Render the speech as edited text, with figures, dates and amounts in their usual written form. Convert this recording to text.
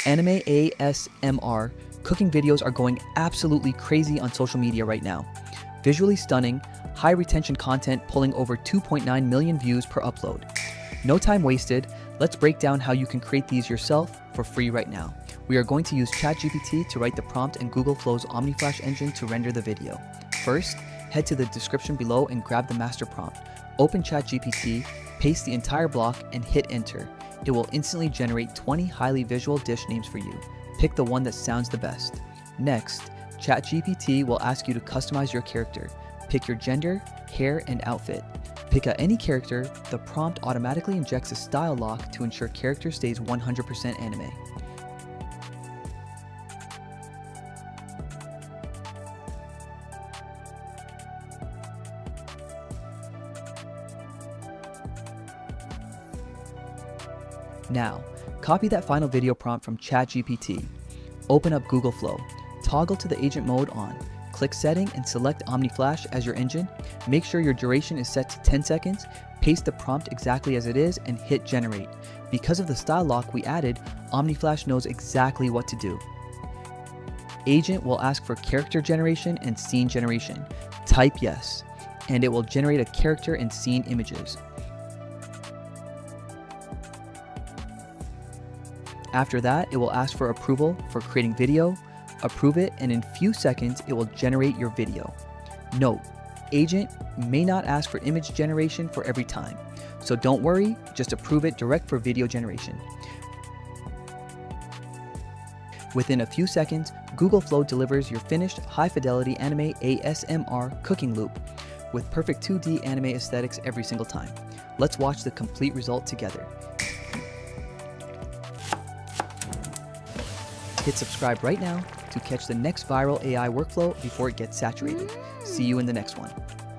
Anime ASMR cooking videos are going absolutely crazy on social media right now. Visually stunning, high retention content pulling over 2.9 million views per upload. No time wasted, let's break down how you can create these yourself for free right now. We are going to use ChatGPT to write the prompt and Google Flow's OmniFlash engine to render the video. First, head to the description below and grab the master prompt. Open ChatGPT, paste the entire block, and hit enter. It will instantly generate 20 highly visual dish names for you. Pick the one that sounds the best. Next, ChatGPT will ask you to customize your character. Pick your gender, hair, and outfit. Pick any character, the prompt automatically injects a style lock to ensure character stays 100% anime. Now, copy that final video prompt from ChatGPT. Open up Google Flow. Toggle to the agent mode on. Click Setting and select OmniFlash as your engine. Make sure your duration is set to 10 seconds. Paste the prompt exactly as it is and hit Generate. Because of the style lock we added, OmniFlash knows exactly what to do. Agent will ask for character generation and scene generation. Type yes, and it will generate a character and scene images. After that, it will ask for approval for creating video. Approve it, and in few seconds, it will generate your video. Note, Agent may not ask for image generation for every time, so don't worry, just approve it direct for video generation. Within a few seconds, Google Flow delivers your finished high-fidelity anime ASMR cooking loop with perfect 2D anime aesthetics every single time. Let's watch the complete result together. Hit subscribe right now to catch the next viral AI workflow before it gets saturated. See you in the next one.